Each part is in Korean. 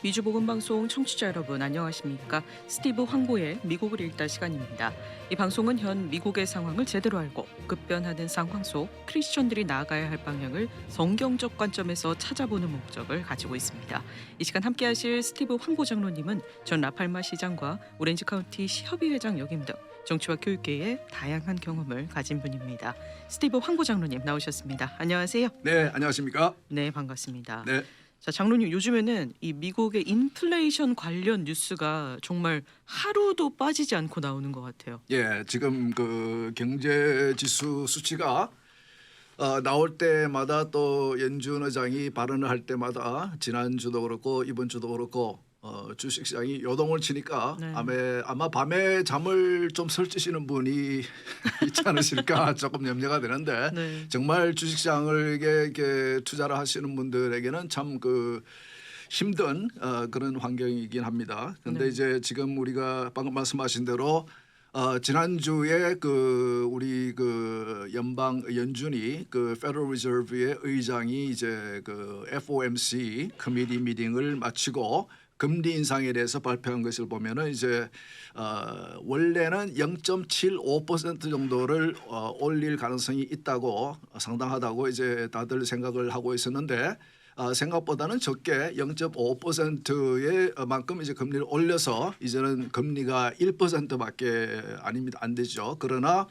위주보건방송 청취자 여러분 안녕하십니까? 스티브 황보의 미국을 읽다 시간입니다. 이 방송은 현 미국의 상황을 제대로 알고 급변하는 상황 속 크리스천들이 나아가야 할 방향을 성경적 관점에서 찾아보는 목적을 가지고 있습니다. 이 시간 함께하실 스티브 황보 장로님은 전 라팔마 시장과 오렌지 카운티 협의회장 역임 등 정치와 교육계에 다양한 경험을 가진 분입니다. 스티브 황보 장로님 나오셨습니다. 안녕하세요. 네, 안녕하십니까? 네, 반갑습니다. 네, 자, 장로님 요즘에는 이 미국의 인플레이션 관련 뉴스가 정말 하루도 빠지지 않고 나오는 것 같아요. 예, 지금 그 경제 지수 수치가 나올 때마다 또 연준 의장이 발언을 할 때마다 지난주도 그렇고 이번 주도 그렇고 주식시장이 요동을 치니까 네. 아마 밤에 잠을 좀 설치시는 분이 있지 않으실까 조금 염려가 되는데 네. 정말 주식시장을 이렇게 투자를 하시는 분들에게는 참 그 힘든 그런 환경이긴 합니다. 그런데 네. 이제 지금 우리가 방금 말씀하신 대로 지난주에 그 우리 그 연준이 그 Federal Reserve의 의장이 이제 그 FOMC 커미티 미팅을 마치고 금리 인상에 대해서 발표한 것을 보면은 이제 원래는 0.75% 정도를 올릴 가능성이 있다고 상당하다고 이제 다들 생각을 하고 있었는데 생각보다는 적게 0.5%의 만큼 이제 금리를 올려서 이제는 금리가 1%밖에 아닙니다. 안 되죠. 그러나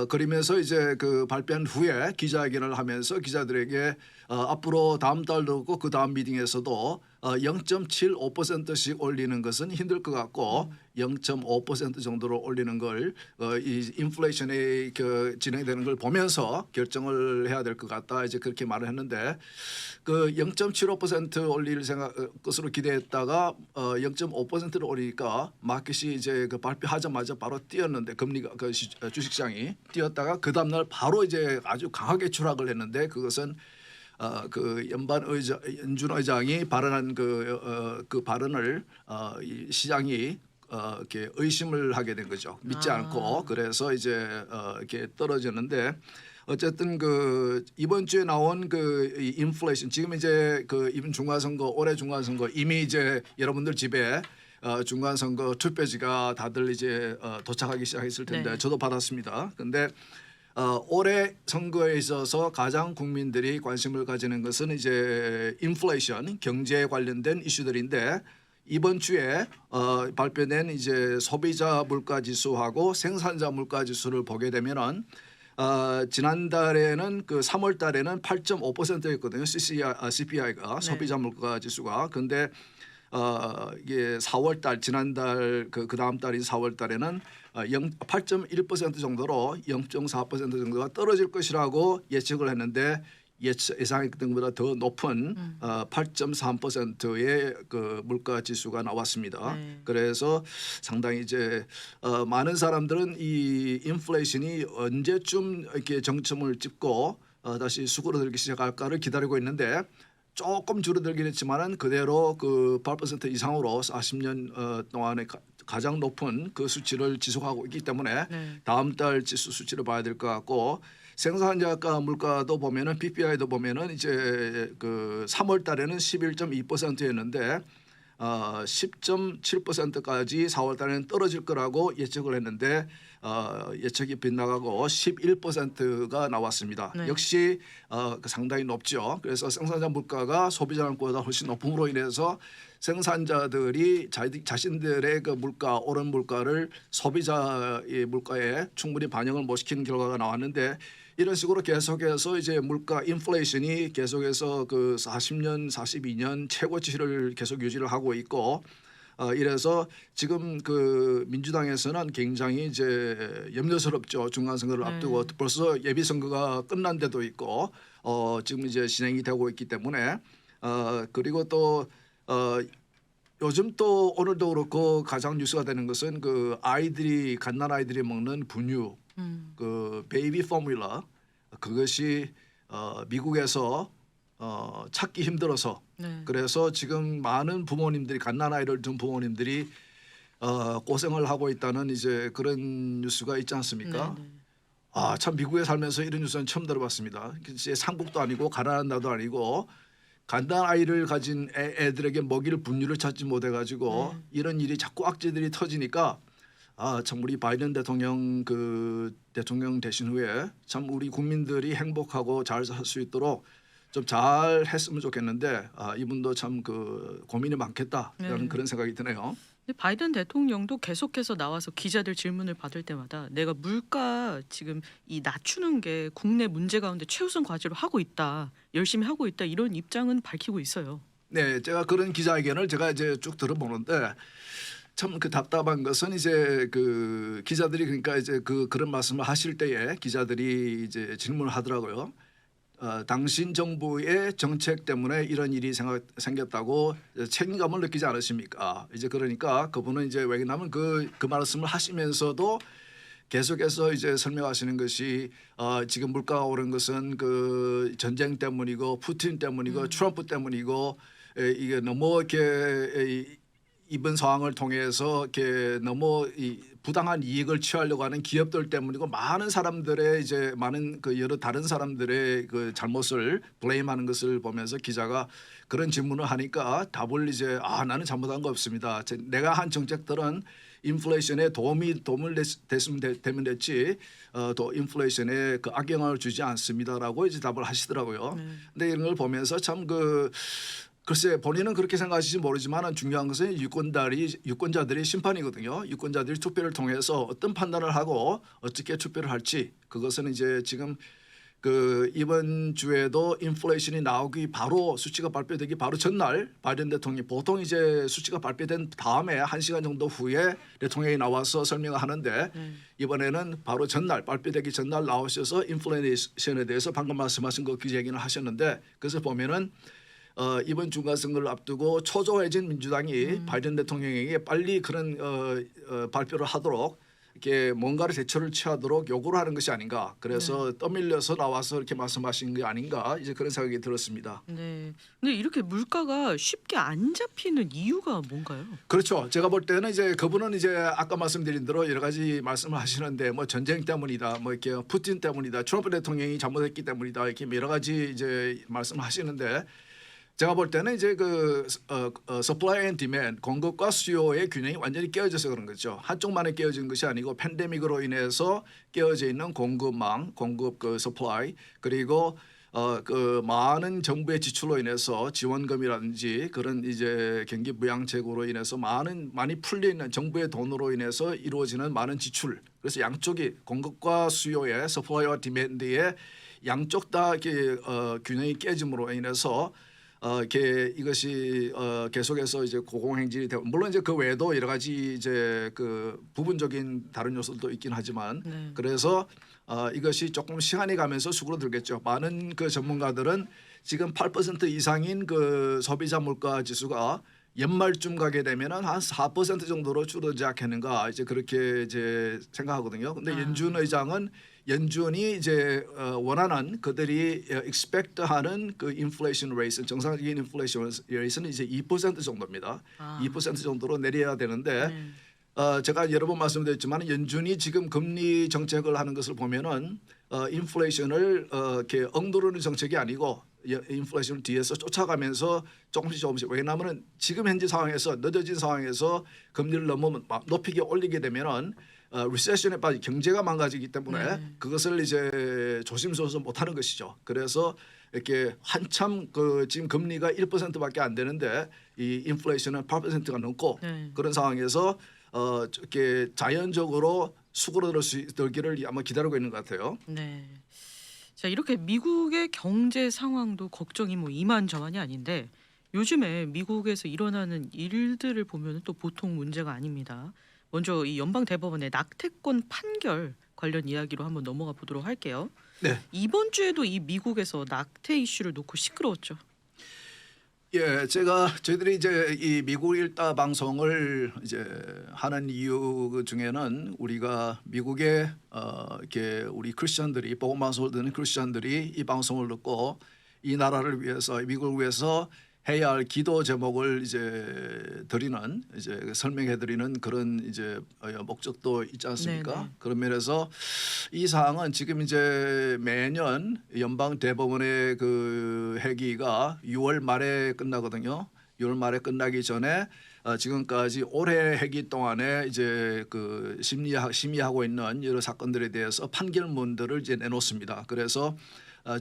그러면서 이제 그 발표한 후에 기자회견을 하면서 기자들에게 앞으로 다음 달도 그렇고 그 다음 미팅에서도 0.75%씩 올리는 것은 힘들 것 같고 0.5% 정도로 올리는 걸 이 인플레이션이 진행되는 걸 보면서 결정을 해야 될 것 같다 이제 그렇게 말을 했는데 그 0.75% 올릴 것으로 기대했다가 0.5%를 올리니까 마켓이 이제 그 발표하자마자 바로 뛰었는데 금리가 그 주식시장이 뛰었다가 그 다음 날 바로 이제 아주 강하게 추락을 했는데 그것은 그 연준 의장이 발언한 그 발언을 이 시장이 이렇게 의심을 하게 된 거죠. 믿지 않고 그래서 이제 이렇게 떨어졌는데 어쨌든 그 이번 주에 나온 그 인플레이션 지금 이제 그 이번 중간선거 올해 중간선거 이미 이제 여러분들 집에 중간선거 투표지가 다들 이제 도착하기 시작했을 텐데 네. 저도 받았습니다. 근데 올해 선거에 있어서 가장 국민들이 관심을 가지는 것은 이제 인플레이션 경제에 관련된 이슈들인데 이번 주에 발표된 이제 소비자 물가 지수하고 생산자 물가 지수를 보게 되면은 지난달에는 그 3월 달에는 8.5%였거든요. CPI가 소비자 물가 지수가. 근데 이게 4월 달 지난달 그 다음 달인 4월 달에는 8.1% 정도로 0.4% 정도가 떨어질 것이라고 예측을 했는데 예상했던 것보다 더 높은 8.3%의 그 물가 지수가 나왔습니다. 네. 그래서 상당히 이제 많은 사람들은 이 인플레이션이 언제쯤 이렇게 정점을 찍고 다시 수그러들기 시작할까를 기다리고 있는데 조금 줄어들긴 했지만은 그대로 그 8% 이상으로 40년 동안에 가장 높은 그 수치를 지속하고 있기 때문에 네. 다음 달 지수 수치를 봐야 될 것 같고 생산자가 물가도 보면은 PPI도 보면은 이제 그 3월 달에는 11.2%였는데 10.7%까지 4월 달에는 떨어질 거라고 예측을 했는데 예측이 빗나가고 11%가 나왔습니다. 네. 역시 상당히 높죠. 그래서 생산자 물가가 소비자 물가보다 훨씬 높음으로 인해서 생산자들이 자신들의 그 물가 오른 물가를 소비자의 물가에 충분히 반영을 못 시키는 결과가 나왔는데 이런 식으로 계속해서 이제 물가 인플레이션이 계속해서 그 40년, 42년 최고치를 계속 유지를 하고 있고 이래서 지금 그 민주당에서는 굉장히 이제 염려스럽죠. 중간선거를 네. 앞두고 벌써 예비 선거가 끝난 데도 있고 지금 이제 진행이 되고 있기 때문에 그리고 또 요즘 또 오늘도 그렇고 가장 뉴스가 되는 것은 그 갓난 아이들이 먹는 분유 그 베이비 포뮬러 그것이 미국에서 찾기 힘들어서 네. 그래서 지금 많은 부모님들이 갓난 아이를 둔 부모님들이 고생을 하고 있다는 이제 그런 뉴스가 있지 않습니까? 네. 참 미국에 살면서 이런 뉴스는 처음 들어봤습니다. 이제 상국도 아니고 가난한 나라도 아니고 간단 아이를 가진 애들에게 먹이를 분유를 찾지 못해 가지고 이런 일이 자꾸 악재들이 터지니까 참 우리 바이든 대통령 대통령 되신 후에 참 우리 국민들이 행복하고 잘 살 수 있도록 좀 잘 했으면 좋겠는데 이분도 참 고민이 많겠다라는 그런 생각이 드네요. 근데 바이든 대통령도 계속해서 나와서 기자들 질문을 받을 때마다 내가 물가 지금 이 낮추는 게 국내 문제 가운데 최우선 과제로 하고 있다. 열심히 하고 있다. 이런 입장은 밝히고 있어요. 네, 제가 그런 기자회견을 제가 이제 쭉 들어보는데 참 답답한 것은 이제 기자들이 그러니까 이제 그런 말씀을 하실 때에 기자들이 이제 질문을 하더라고요. 당신 정부의 정책 때문에 이런 일이 생겼다고 책임감을 느끼지 않으십니까? 이제 그러니까 그분은 이제 왜냐하면 그 말씀을 하시면서도 계속해서 이제 설명하시는 것이 지금 물가가 오른 것은 전쟁 때문이고 푸틴 때문이고 트럼프 때문이고 이게 너무 이렇게 이번 상황을 통해서 이렇게 너무 부당한 이익을 취하려고 하는 기업들 때문이고 많은 사람들의 이제 많은 여러 다른 사람들의 잘못을 블레임하는 것을 보면서 기자가 그런 질문을 하니까 답을 이제 나는 잘못한 거 없습니다. 내가 한 정책들은 인플레이션에 도움을 되면 됐지 또 인플레이션에 악영향을 주지 않습니다라고 이제 답을 하시더라고요. 근데 이런 걸 보면서 참 글쎄 본인은 그렇게 생각하실지 모르지만 중요한 것은 유권자들이 심판이거든요. 유권자들이 투표를 통해서 어떤 판단을 하고 어떻게 투표를 할지 그것은 이제 지금 이번 주에도 인플레이션이 나오기 바로 수치가 발표되기 바로 전날 바이든 대통령이 보통 이제 수치가 발표된 다음에 1시간 정도 후에 대통령이 나와서 설명을 하는데 이번에는 바로 전날 발표되기 전날 나오셔서 인플레이션에 대해서 방금 말씀하신 거 기자회견을 하셨는데 그래서 보면은 이번 중간선거를 앞두고 초조해진 민주당이 바이든 대통령에게 빨리 그런 발표를 하도록 이렇게 뭔가를 대처를 취하도록 요구를 하는 것이 아닌가. 그래서 떠밀려서 나와서 이렇게 말씀하신 게 아닌가. 이제 그런 생각이 들었습니다. 네. 근데 이렇게 물가가 쉽게 안 잡히는 이유가 뭔가요? 그렇죠. 제가 볼 때는 이제 그분은 이제 아까 말씀드린 대로 여러 가지 말씀을 하시는데 뭐 전쟁 때문이다, 뭐 이렇게 푸틴 때문이다, 트럼프 대통령이 잘못했기 때문이다 이렇게 여러 가지 이제 말씀하시는데. 제가 볼 때는 이제 supply and demand 공급과 수요의 균형이 완전히 깨어져서 그런 거죠. 한쪽만에 깨어진 것이 아니고 팬데믹으로 인해서 깨어져 있는 공급망, 공급 supply 그리고 많은 정부의 지출로 인해서 지원금이라든지 그런 이제 경기 부양책으로 인해서 많이 풀려 있는 정부의 돈으로 인해서 이루어지는 많은 지출. 그래서 양쪽이 공급과 수요의 supply와 demand의 양쪽 다 이렇게 균형이 깨짐으로 인해서. 이것이 계속해서 이제 고공행진이 되고 물론 이제 그 외에도 여러 가지 이제 부분적인 다른 요소도 있긴 하지만 그래서 이것이 조금 시간이 가면서 수그러들겠죠. 많은 전문가들은 지금 8% 이상인 소비자 물가 지수가 연말쯤 가게 되면은 한 4% 정도로 줄어들지 않겠는가 이제 그렇게 이제 생각하거든요. 근데 연준 의장은 연준이 이제 원하는 그들이 expect하는 inflation rate 정상적인 inflation rate는 이제 2% 정도입니다. 2% 정도로 내려야 되는데 제가 여러 번 말씀드렸지만 연준이 지금 금리 정책을 하는 것을 보면은 인플레이션을 이렇게 억누르는 정책이 아니고 인플레이션을 뒤에서 쫓아가면서 조금씩 왜냐하면 지금 현재 상황에서 늦어진 상황에서 금리를 너무 높이게 올리게 되면은 리세션에 빠지 경제가 망가지기 때문에 그것을 이제 조심스러워서 못하는 것이죠. 그래서 이렇게 한참 지금 금리가 1%밖에 안 되는데 이 인플레이션은 8%가 넘고 그런 상황에서 이렇게 자연적으로 수그러들기를 아마 기다리고 있는 것 같아요. 네. 자, 이렇게 미국의 경제 상황도 걱정이 뭐 이만저만이 아닌데 요즘에 미국에서 일어나는 일들을 보면 또 보통 문제가 아닙니다. 먼저 이 연방 대법원의 낙태권 판결 관련 이야기로 한번 넘어가 보도록 할게요. 네. 이번 주에도 이 미국에서 낙태 이슈를 놓고 시끄러웠죠. 예, 저희들이 이제 이 미국 일다 방송을 이제 하는 이유 중에는 우리가 미국의 이렇게 우리 크리스천들이 복음 방송을 듣는 크리스천들이 이 방송을 듣고 이 나라를 위해서 미국을 위해서 해야 할 기도 제목을 이제 드리는 이제 설명해 드리는 그런 이제 목적도 있지 않습니까? 네네. 그런 면에서 이 사항은 지금 이제 매년 연방 대법원의 그 회기가 6월 말에 끝나거든요. 6월 말에 끝나기 전에 지금까지 올해 회기 동안에 이제 그 심의하고 있는 여러 사건들에 대해서 판결문들을 이제 내놓습니다. 그래서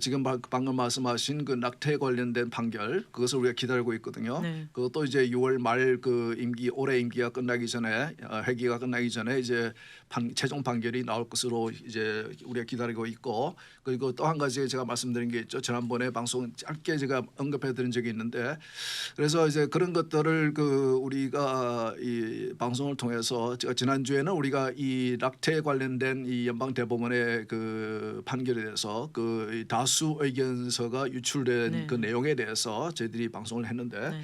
지금 방금 말씀하신 그 낙태 관련된 판결 그것을 우리가 기다리고 있거든요. 네. 그것도 이제 6월 말 그 임기 올해 임기가 끝나기 전에 회기가 끝나기 전에 이제 최종 판결이 나올 것으로 이제 우리가 기다리고 있고 그리고 또 한 가지 제가 말씀드린 게 있죠. 지난번에 방송 짧게 제가 언급해 드린 적이 있는데 그래서 이제 그런 것들을 그 우리가 이 방송을 통해서 제가 지난주에는 우리가 이 낙태 관련된 이 연방 대법원의 그 판결에 대해서 그 다수 의견서가 유출된 네. 그 내용에 대해서 저희들이 방송을 했는데 네.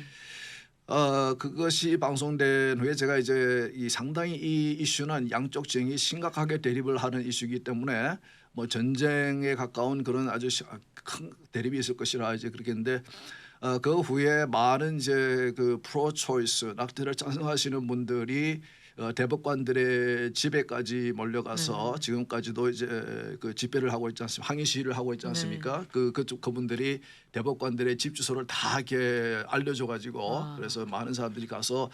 그것이 방송된 후에 제가 이제 이 상당히 이 이슈는 양쪽 정이 심각하게 대립을 하는 이슈이기 때문에 뭐 전쟁에 가까운 그런 아주 큰 대립이 있을 것이라 이제 그렇게 했는데 그 후에 많은 이제 그 프로 초이스 낙태를 찬성하시는 분들이 대법관들의 집에까지 몰려가서 지금까지도 이제 그 집회를 하고 있지 않습니까? 항의 시위를 하고 있지 않습니까? 그분들이 대법관들의 집 주소를 다 이렇게 알려줘 가지고 그래서 많은 사람들이 가서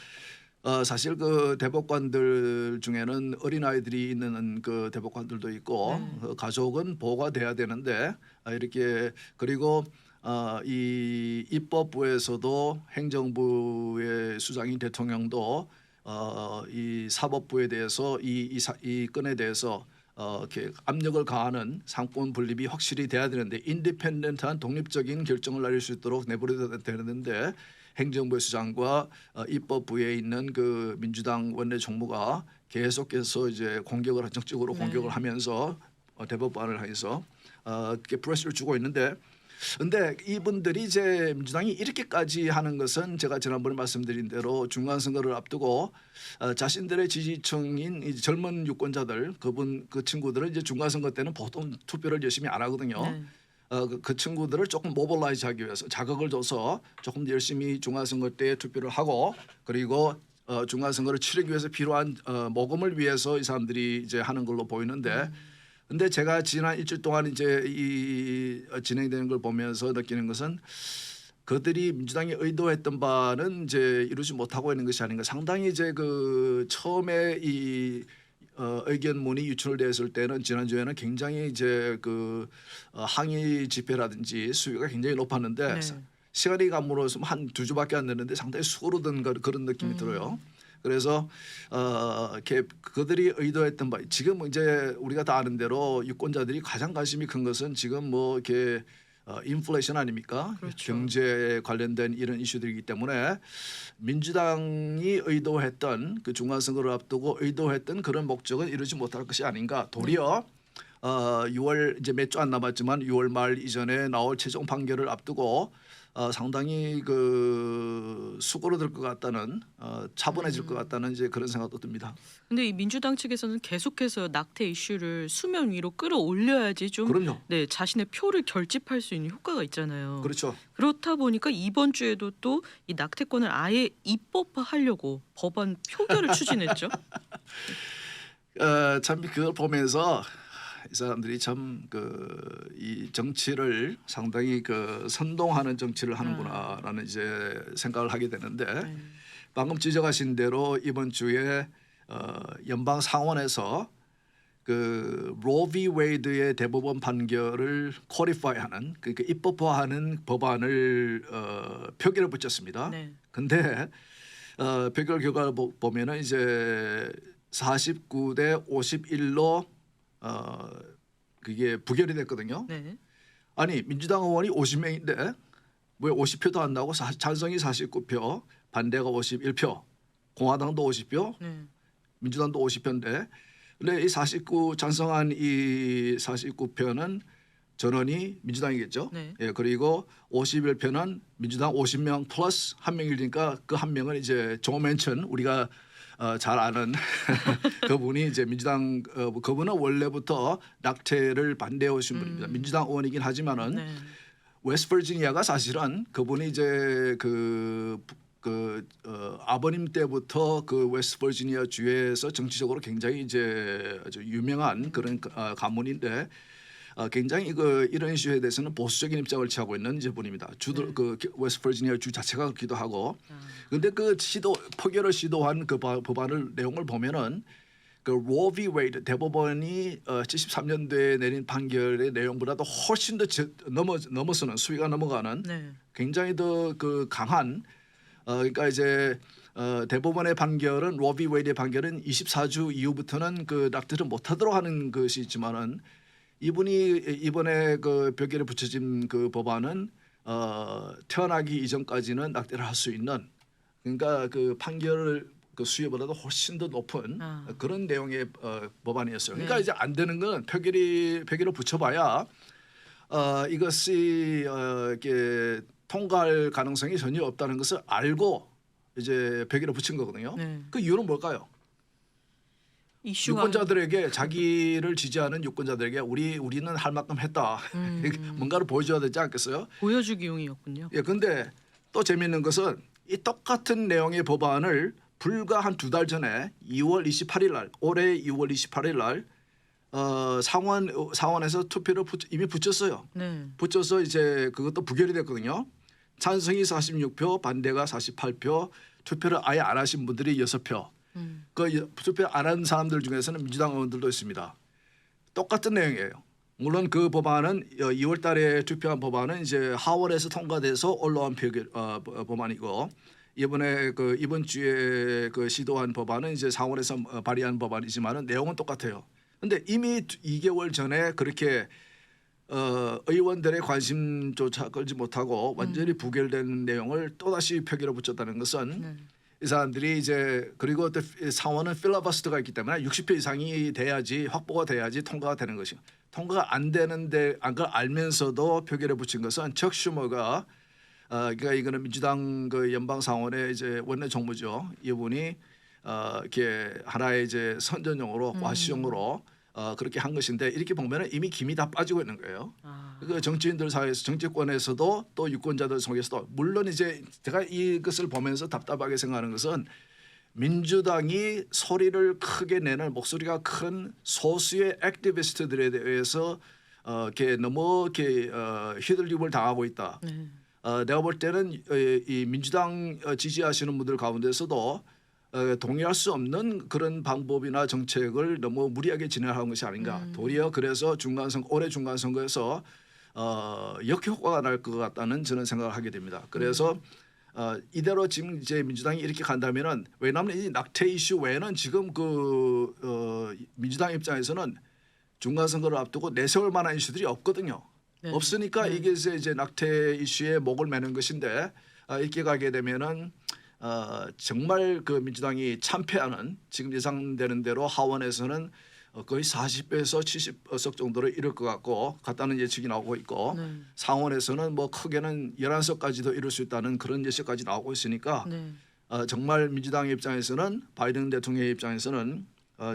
사실 그 대법관들 중에는 어린 아이들이 있는 그 대법관들도 있고 가족은 보호가 돼야 되는데 이렇게 그리고 이 입법부에서도 행정부의 수장인 대통령도 이 사법부에 대해서 이 건에 대해서 이렇게 압력을 가하는 상권 분립이 확실히 돼야 되는데 인디펜던트한 독립적인 결정을 내릴 수 있도록 내버려둬야 되는데 행정부의 수장과 입법부에 있는 그 민주당 원내 총무가 계속해서 이제 정적으로 공격을 하면서 대법관을 해서 그렇게 프레스를 주고 있는데 근데 이분들이 이제 민주당이 이렇게까지 하는 것은 제가 지난번에 말씀드린 대로 중간 선거를 앞두고 자신들의 지지층인 이 젊은 유권자들 그 친구들은 이제 중간 선거 때는 보통 투표를 열심히 안 하거든요. 네. 그 친구들을 조금 모빌라이즈하기 위해서 자극을 줘서 조금 더 열심히 중간 선거 때 투표를 하고 그리고 중간 선거를 치르기 위해서 필요한 모금을 위해서 이 사람들이 이제 하는 걸로 보이는데. 근데 제가 지난 일주일 동안 이제 이 진행되는 걸 보면서 느끼는 것은 그들이 민주당이 의도했던 바는 이제 이루지 못하고 있는 것이 아닌가. 상당히 이제 그 처음에 이 의견문이 유출됐을 때는 지난주에는 굉장히 이제 그 항의 집회라든지 수위가 굉장히 높았는데 시간이 감으로써 한 2주밖에 안 됐는데 상당히 수그러든 그런 느낌이 들어요. 그래서 그들이 의도했던 바 지금 이제 우리가 다 아는 대로 유권자들이 가장 관심이 큰 것은 지금 뭐 이렇게 인플레이션 아닙니까? 그렇죠. 경제에 관련된 이런 이슈들이기 때문에 민주당이 의도했던 그 중간 선거를 앞두고 의도했던 그런 목적은 이루지 못할 것이 아닌가. 도리어 6월 이제 몇 주 안 남았지만 6월 말 이전에 나올 최종 판결을 앞두고 상당히 그 수그러들 것 같다는 차분해질 것 같다는 이제 그런 생각도 듭니다. 근데 이 민주당 측에서는 계속해서 낙태 이슈를 수면 위로 끌어올려야지 좀 그럼요. 자신의 표를 결집할 수 있는 효과가 있잖아요. 그렇죠. 그렇다 보니까 이번 주에도 또 이 낙태권을 아예 입법화하려고 법안 표결을 추진했죠. 참 그걸 보면서 이 사람들이 참 그 이 정치를 상당히 그 선동하는 정치를 하는구나라는 이제 생각을 하게 되는데 방금 지적하신 대로 이번 주에 연방 상원에서 그 로비 웨이드의 대법원 판결을 코디파이하는 그러니까 입법화하는 법안을 표결에 붙였습니다. 근데 표결 결과를 보면은 이제 49대 51로 그게 부결이 됐거든요. 아니 민주당 의원이 50명인데 왜 50표도 안 나오고 찬성이 49표, 반대가 51표, 공화당도 50표, 민주당도 50표인데 근데 이 49 찬성한 이 49표는 전원이 민주당이겠죠. 예, 그리고 51표는 민주당 50명 플러스 한 명이니까 그 한 명은 이제 조 맨천 우리가 잘 아는 그분이 이제 민주당 그분은 원래부터 낙태를 반대해 오신 분입니다. 민주당 의원이긴 하지만은 웨스트버지니아가 사실은 그분이 이제 아버님 때부터 그 웨스트버지니아 주에서 정치적으로 굉장히 이제 아주 유명한 그런 가문인데 굉장히 이런 이슈에 대해서는 보수적인 입장을 취하고 있는 이제 분입니다. 주도 그 웨스트버지니아 주 자체가 그렇기도 하고. 그런데 그 포결을 시도한 그 법안을 내용을 보면은 그 로 비 웨이드 대법원이 73년도에 내린 판결의 내용보다도 훨씬 더 넘어서는 수위가 넘어가는 네. 굉장히 더 그 강한 그러니까 이제 대법원의 판결은 로 비 웨이드의 판결은 24주 이후부터는 그 낙태를 못하도록 하는 것이 있지만은 이분이 이번에 그 벽에 붙여진 그 법안은 태어나기 이전까지는 낙태를 할 수 있는 그러니까 그 판결 그 수위보다도 훨씬 더 높은 그런 내용의 법안이었어요. 그러니까 네. 이제 안 되는 건 표결을 붙여봐야 이것이 이렇게 통과할 가능성이 전혀 없다는 것을 알고 이제 표결을 붙인 거거든요. 네. 그 이유는 뭘까요? 이슈가 유권자들에게 자기를 지지하는 유권자들에게 우리는 할 만큼 했다. 뭔가를 보여줘야 되지 않겠어요? 보여주기용이었군요. 예, 근데 또 재미있는 것은 이 똑같은 내용의 법안을 불과 한 2달 전에 2월 28일 날 올해 2월 28일 날 상원에서 투표를 이미 붙였어요. 네. 붙여서 이제 그것도 부결이 됐거든요. 찬성이 46표, 반대가 48표, 투표를 아예 안 하신 분들이 6표. 그 투표 안 한 사람들 중에서는 민주당 의원들도 있습니다. 똑같은 내용이에요. 물론 그 법안은 2월 달에 투표한 법안은 이제 하원에서 통과돼서 올라온 법안이고 이번에 이번 주에 시도한 법안은 이제 상원에서 발의한 법안이지만은 내용은 똑같아요. 그런데 이미 2개월 전에 그렇게 의원들의 관심조차 끌지 못하고 완전히 부결된 내용을 또다시 표결에 붙였다는 것은 이 사람들이 이제 그리고 또 상원은 필러버스터가 있기 때문에 60표 이상이 돼야지 확보가 돼야지 통과가 되는 것이요. 통과가 안 되는데 그걸 알면서도 표결에 붙인 것은 척 슈머가 그러니까 이거는 민주당 그 연방 상원의 이제 원내 정무죠. 이분이 이렇게 하나의 이제 선전용으로 과시용으로 그렇게 한 것인데 이렇게 보면은 이미 김이 다 빠지고 있는 거예요. 그 정치인들 사이에서 정치권에서도 또 유권자들 속에서도 물론 이제 제가 이것을 보면서 답답하게 생각하는 것은 민주당이 소리를 크게 내는 목소리가 큰 소수의 액티비스트들에 대해서 이렇게 너무 이렇게 휘둘림을 당하고 있다. 내가 볼 때는 이 민주당 지지하시는 분들 가운데서도 동의할 수 없는 그런 방법이나 정책을 너무 무리하게 진행하는 것이 아닌가. 도리어 그래서 올해 중간선거에서 역효과가 날 것 같다는 저는 생각을 하게 됩니다. 그래서 이대로 지금 이제 민주당이 이렇게 간다면은 왜냐하면 이 낙태 이슈 외에는 지금 민주당 입장에서는 중간선거를 앞두고 내세울 만한 이슈들이 없거든요. 네. 없으니까 이게 이제 낙태 이슈에 목을 매는 것인데 이렇게 가게 되면은 정말 그 민주당이 참패하는 지금 예상되는 대로 하원에서는 거의 40에서 70석 정도로 이룰 것 같다는 예측이 나오고 있고 상원에서는 뭐 크게는 11석까지도 이룰 수 있다는 그런 예측까지 나오고 있으니까 정말 민주당 입장에서는 바이든 대통령의 입장에서는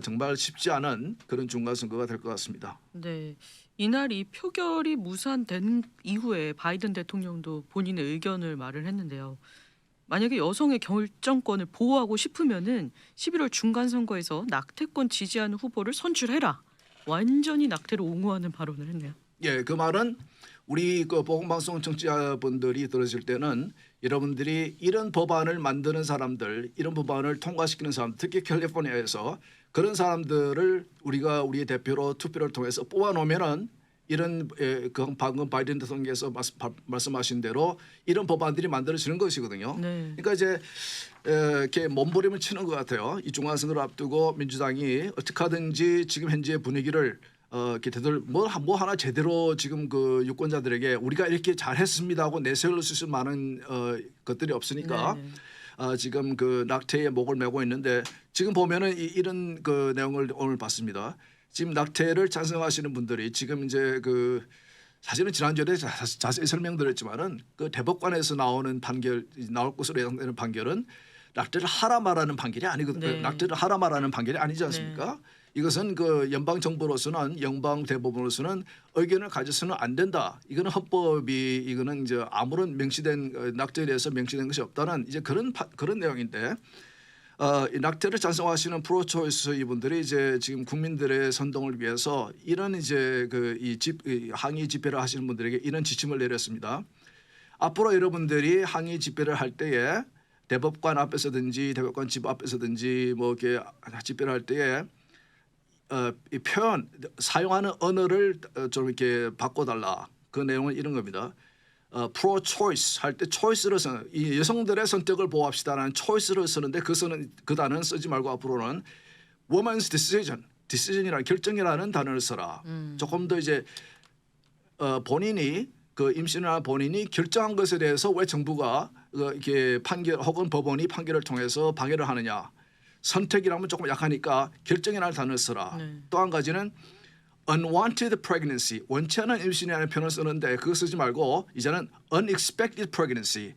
정말 쉽지 않은 그런 중간선거가 될 것 같습니다. 네. 이날 이 표결이 무산된 이후에 바이든 대통령도 본인의 의견을 말을 했는데요. 만약에 여성의 결정권을 보호하고 싶으면은 11월 중간선거에서 낙태권 지지하는 후보를 선출해라. 완전히 낙태를 옹호하는 발언을 했네요. 예, 그 말은 우리 그 보건방송 청취자분들이 들으실 때는 여러분들이 이런 법안을 만드는 사람들, 이런 법안을 통과시키는 사람, 특히 캘리포니아에서 그런 사람들을 우리가 우리의 대표로 투표를 통해서 뽑아놓으면은 이런 방금 바이든 대통령께서 말씀하신 대로 이런 법안들이 만들어지는 것이거든요. 그러니까 이제 이렇게 몸부림을 치는 것 같아요. 이 중간선거를 앞두고 민주당이 어떻게 하든지 지금 현재 분위기를 이렇게 뭐 하나 제대로 지금 그 유권자들에게 우리가 이렇게 잘했습니다 하고 내세울 수 있을 만한 것들이 없으니까 지금 그 낙태에 목을 메고 있는데 지금 보면은 이런 그 내용을 오늘 봤습니다. 지금 낙태를 찬성하시는 분들이 지금 이제 그 사실은 지난주에 자세히 설명드렸지만은 그 대법관에서 나올 것으로 예상되는 판결은 낙태를 하라 말하는 판결이 아니거든요. 낙태를 하라 말하는 판결이 아니지 않습니까? 이것은 그 연방 정부로서는 연방 대법원으로서는 의견을 가져서는 안 된다. 이거는 헌법이 이거는 이제 아무런 명시된 낙태에 대해서 명시된 것이 없다는 이제 그런 내용인데 이 낙태를 찬성하시는 프로초이스 이분들이 이제 지금 국민들의 선동을 위해서 이런 이제 이 항의 집회를 하시는 분들에게 이런 지침을 내렸습니다. 앞으로 여러분들이 항의 집회를 할 때에 대법관 앞에서든지 대법관 집 앞에서든지 뭐 이렇게 집회를 할 때에 이 표현 사용하는 언어를 좀 이렇게 바꿔달라. 그 내용은 이런 겁니다. 프로 초이스 할 때 초이스를 쓰는 이 여성들의 선택을 보호합시다라는 초이스를 쓰는데 그 단어는 쓰지 말고 앞으로는 woman's decision이라는 결정이라는 단어를 써라. 조금 더 이제 본인이 그 임신을 한 본인이 결정한 것에 대해서 왜 정부가 이렇게 판결 혹은 법원이 판결을 통해서 방해를 하느냐. 선택이라면 조금 약하니까 결정이라는 단어를 써라. 또 한 가지는 unwanted pregnancy 원치 않은 임신이라는 표현을 쓰는데 그거 쓰지 말고 이제는 unexpected pregnancy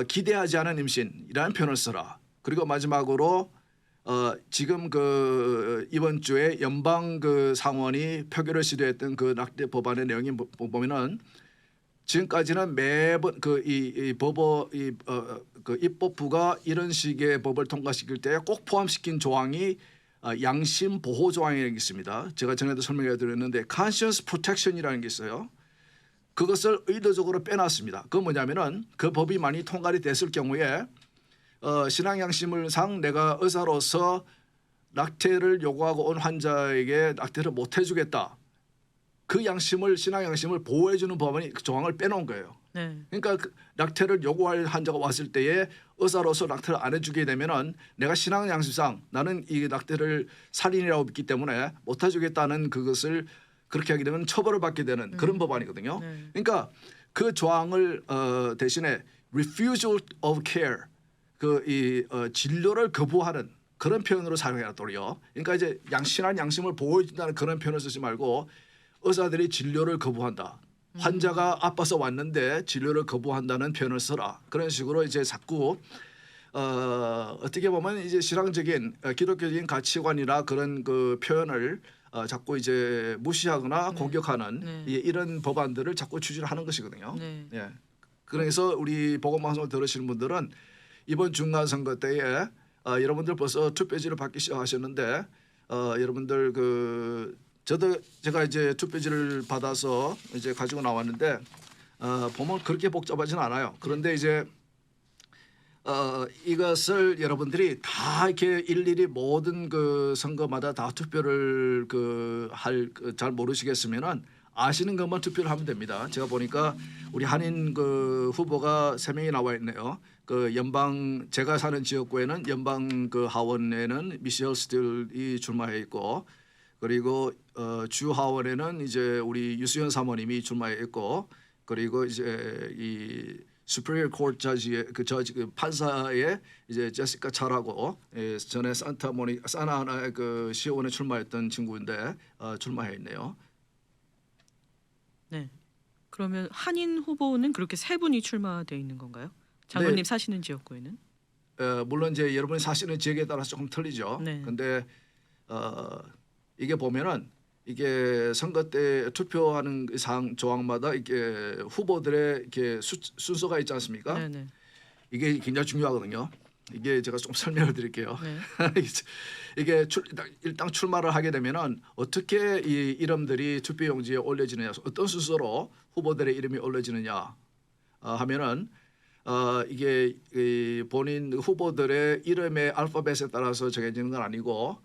기대하지 않은 임신이라는 표현을 써라. 그리고 마지막으로 지금 그 이번 주에 연방 그 상원이 표결을 시도했던 그 낙태 법안의 내용이 보면은 지금까지는 매번 그 입법부가 이런 식의 법을 통과시킬 때 꼭 포함시킨 조항이 양심 보호 조항이라는 게 있습니다. 제가 전에도 설명해 드렸는데 conscience protection이라는 게 있어요. 그것을 의도적으로 빼놨습니다. 그건 뭐냐면은 그 법이 많이 통과이 됐을 경우에 신앙 양심을 상 내가 의사로서 낙태를 요구하고 온 환자에게 낙태를 못 해주겠다. 그 양심을 신앙 양심을 보호해주는 법안이 그 조항을 빼놓은 거예요. 네. 그러니까 그 낙태를 요구할 환자가 왔을 때에 의사로서 낙태를 안 해주게 되면은 내가 신앙 양심상 나는 이 낙태를 살인이라고 믿기 때문에 못 해주겠다는 그것을 그렇게 하게 되면 처벌을 받게 되는 그런 법안이거든요. 네. 그러니까 그 조항을 대신에 refusal of care 진료를 거부하는 그런 표현으로 사용해놨더래요. 그러니까 이제 신앙 양심을 보호해준다는 그런 표현을 쓰지 말고 의사들이 진료를 거부한다. 환자가 아파서 왔는데 진료를 거부한다는 표현을 써라. 그런 식으로 이제 자꾸 어떻게 보면 이제 신앙적인 기독교적인 가치관이나 그런 그 표현을 자꾸 이제 무시하거나 공격하는 이런 법안들을 자꾸 추진하는 것이거든요. 네. 예. 그래서 우리 복음방송을 들으시는 분들은 이번 중간선거 때에 여러분들 벌써 투표지를 받기 시작하셨는데 여러분들 제가 이제 투표지를 받아서 이제 가지고 나왔는데 보면 그렇게 복잡하지는 않아요. 그런데 이제 이것을 여러분들이 다 이렇게 일일이 모든 그 선거마다 다 투표를 잘 모르시겠으면은 아시는 것만 투표를 하면 됩니다. 제가 보니까 우리 한인 그 후보가 3명이 나와 있네요. 그 연방 제가 사는 지역구에는 연방 그 하원에는 미셸 스틸이 출마해 있고 그리고 주 하원에는 이제 우리 유수연 사모님이 출마해 있고 그리고 이제 이 Superior Court Judge의 그 판사의 이제 제시카 차라고 전에 사나하나 그 시의원에 출마했던 친구인데 출마해 있네요. 네. 그러면 한인 후보는 그렇게 세 분이 출마돼 있는 건가요? 장로님 네. 사시는 지역구에는? 물론 이제 여러분이 사시는 지역에 따라서 조금 틀리죠. 네. 근데 이게 보면은 이게 선거 때 투표하는 사항 조항마다 이게 후보들의 이렇게 순서가 있지 않습니까? 네네. 이게 굉장히 중요하거든요. 이게 제가 좀 설명을 드릴게요. 네. 이게 일단 출마를 하게 되면은 어떻게 이 이름들이 투표용지에 올려지느냐, 어떤 순서로 후보들의 이름이 올려지느냐 하면은 이게 이 본인 후보들의 이름의 알파벳에 따라서 정해지는 건 아니고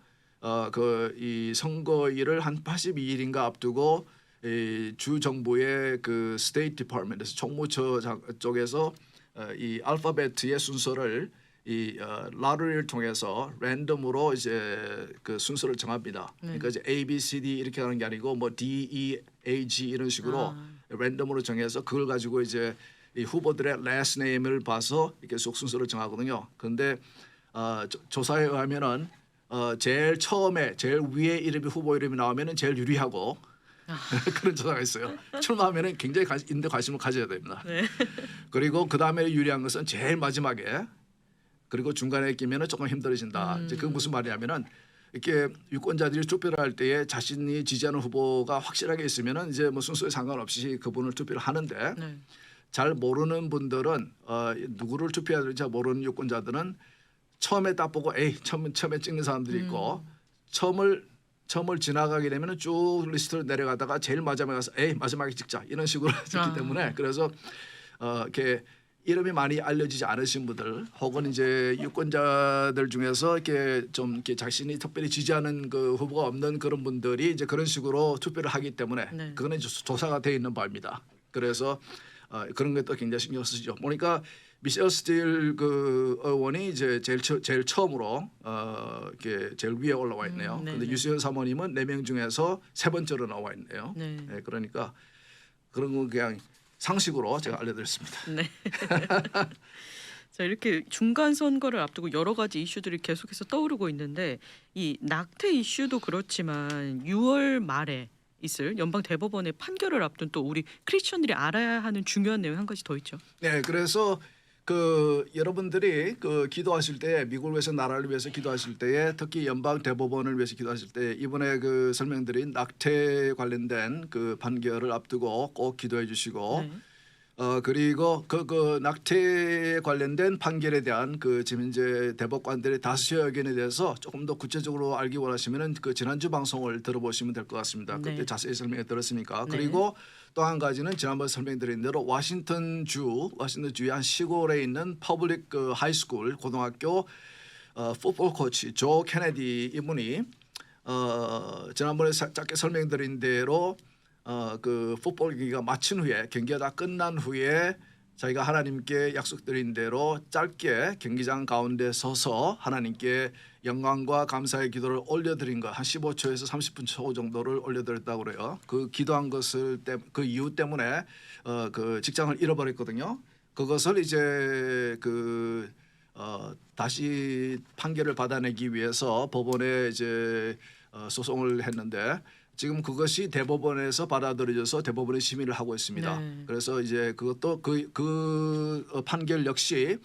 이 선거일을 한 82일인가 앞두고 이 주 정부의 그 스테이트 디파트먼트에서 총무처 쪽에서 이 알파벳의 순서를 이 라리를 통해서 랜덤으로 이제 그 순서를 정합니다. 그러니까 이제 A, B, C, D 이렇게 하는 게 아니고 뭐 D, E, A, G 이런 식으로 랜덤으로 정해서 그걸 가지고 이제 이 후보들의 last name을 봐서 이렇게 속 순서를 정하거든요. 그런데 조사에 의하면은 제일 처음에 제일 위에 이름이 후보 이름이 나오면은 제일 유리하고 그런 조사가 있어요. 출마하면은 굉장히 관심을 가져야 됩니다. 네. 그리고 그 다음에 유리한 것은 제일 마지막에 그리고 중간에 끼면은 조금 힘들어진다. 이제 그게 무슨 말이냐면은 이렇게 유권자들이 투표를 할 때에 자신이 지지하는 후보가 확실하게 있으면은 이제 뭐 순서에 상관없이 그분을 투표를 하는데 네. 잘 모르는 분들은 누구를 투표해야 될지 모르는 유권자들은 처음에 딱 보고 에이 처음에 찍는 사람들이 있고 처음을 지나가게 되면은 쭉 리스트를 내려가다가 제일 마지막에 가서 에이 마지막에 찍자 이런 식으로 찍기 때문에 그래서 이렇게 이름이 많이 알려지지 않으신 분들 혹은 이제 유권자들 중에서 이렇게 좀 이렇게 자신이 특별히 지지하는 그 후보가 없는 그런 분들이 이제 그런 식으로 투표를 하기 때문에 네. 그거는 이제 조사가 돼 있는 바입니다. 그래서 그런 것도 굉장히 신경 쓰죠. 보니까 미셸 스틸 그 의원이 이제 제일 처음으로 이렇게 제일 위에 올라와 있네요. 네, 그런데 네. 유수연 사모님은 4명 중에서 세 번째로 나와 있네요. 네. 네, 그러니까 그런 거 그냥 상식으로 제가 알려드렸습니다. 네. 자, 이렇게 중간 선거를 앞두고 여러 가지 이슈들이 계속해서 떠오르고 있는데 이 낙태 이슈도 그렇지만 6월 말에 있을 연방 대법원의 판결을 앞둔 또 우리 크리스천들이 알아야 하는 중요한 내용 한 가지 더 있죠. 네, 그래서 그 여러분들이 그 기도하실 때 미국을 위해서 나라를 위해서 기도하실 때에 특히 연방 대법원을 위해서 기도하실 때 이번에 그 설명드린 낙태 관련된 그 판결을 앞두고 꼭 기도해 주시고 네. 그리고 그 낙태에 관련된 판결에 대한 그 지금 이제 대법관들의 다수의 의견에 대해서 조금 더 구체적으로 알기 원하시면은 그 지난주 방송을 들어보시면 될 것 같습니다. 네. 그때 자세히 설명해 드렸으니까. 네. 그리고 또 한 가지는 지난번에 설명드린 대로 워싱턴주의 한 시골에 있는 퍼블릭 그 하이스쿨 고등학교 풋볼 코치 조 케네디 이분이 지난번에 짧게 설명드린 대로 그 풋볼 경기가 마친 후에 경기가 다 끝난 후에 자기가 하나님께 약속드린 대로 짧게 경기장 가운데 서서 하나님께 영광과 감사의 기도를 올려드린 것 한 15초에서 30분 초 정도를 올려드렸다고 그래요. 그 기도한 것을 그 이유 때문에 그 직장을 잃어버렸거든요. 그것을 이제 그 다시 판결을 받아내기 위해서 법원에 이제 소송을 했는데 지금 그것이 대법원에서 받아들여져서 대법원이 심의를 하고 있습니다. 네. 그래서 이제 그것도 그 판결 역시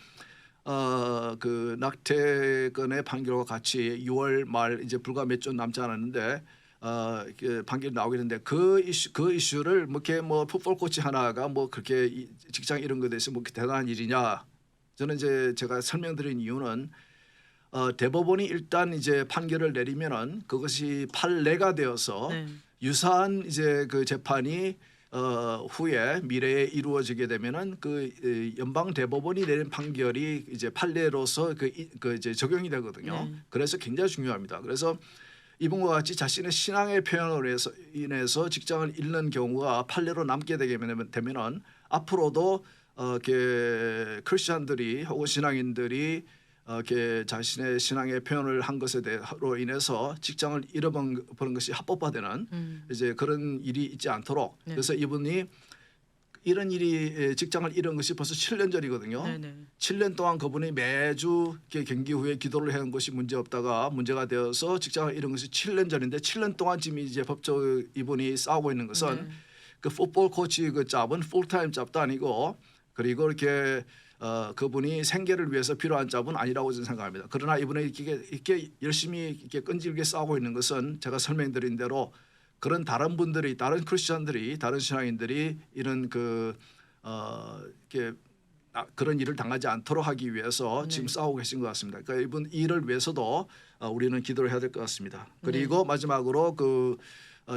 그 낙태건의 판결과 같이 6월 말 이제 불과 몇 주 남지 않았는데 판결이 나오겠는데 그 이슈를 뭐 이렇게 뭐 풋볼 코치 하나가 뭐 그렇게 직장 이런 거에 대해서 뭐 대단한 일이냐 저는 이제 제가 설명드린 이유는 대법원이 일단 이제 판결을 내리면은 그것이 판례가 되어서 네. 유사한 이제 그 재판이 후에 미래에 이루어지게 되면은 그 연방 대법원이 내린 판결이 이제 판례로서 그 이제 적용이 되거든요. 네. 그래서 굉장히 중요합니다. 그래서 이분과 같이 자신의 신앙의 표현으로 인해서 직장을 잃는 경우가 판례로 남게 되면은 앞으로도 크리스천들이 혹은 신앙인들이 이렇게 자신의 신앙의 표현을 한 것으로 인해서 직장을 잃어버린 것이 합법화되는 이제 그런 일이 있지 않도록 네. 그래서 이분이 이런 일이 직장을 잃은 것이 벌써 7년 전이거든요. 네네. 7년 동안 그분이 매주 이렇게 경기 후에 기도를 해온 것이 문제 없다가 문제가 되어서 직장을 잃은 것이 7년 전인데 7년 동안 지금 이제 법적 이분이 싸우고 있는 것은 네. 그 풋볼 코치 그 잡은 풀타임 잡도 아니고 그리고 이렇게 그분이 생계를 위해서 필요한 잡은 아니라고 저는 생각합니다. 그러나 이분이 이렇게 열심히 이렇게 끈질기게 싸우고 있는 것은 제가 설명드린 대로 그런 다른 분들이 다른 크리스천들이 다른 신앙인들이 이런 이렇게 그런 일을 당하지 않도록 하기 위해서 지금 싸우고 계신 것 같습니다. 그러니까 이분 일을 위해서도 우리는 기도를 해야 될 것 같습니다. 그리고 마지막으로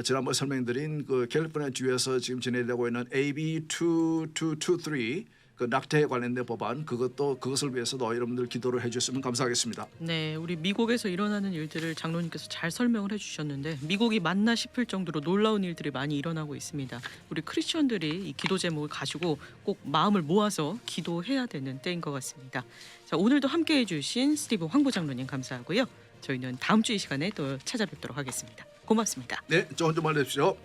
지난번 설명드린 그 캘리포니아 주에서 지금 진행되고 있는 AB 2223 그 낙태에 관련된 법안 그것을 위해서도 여러분들 기도를 해주셨으면 감사하겠습니다. 네, 우리 미국에서 일어나는 일들을 장로님께서 잘 설명을 해주셨는데 미국이 맞나 싶을 정도로 놀라운 일들이 많이 일어나고 있습니다. 우리 크리스천들이 이 기도 제목을 가지고 꼭 마음을 모아서 기도해야 되는 때인 것 같습니다. 자, 오늘도 함께해 주신 스티브 황보 장로님 감사하고요. 저희는 다음 주 이 시간에 또 찾아뵙도록 하겠습니다. 고맙습니다. 네, 좋은 주말 되십시오.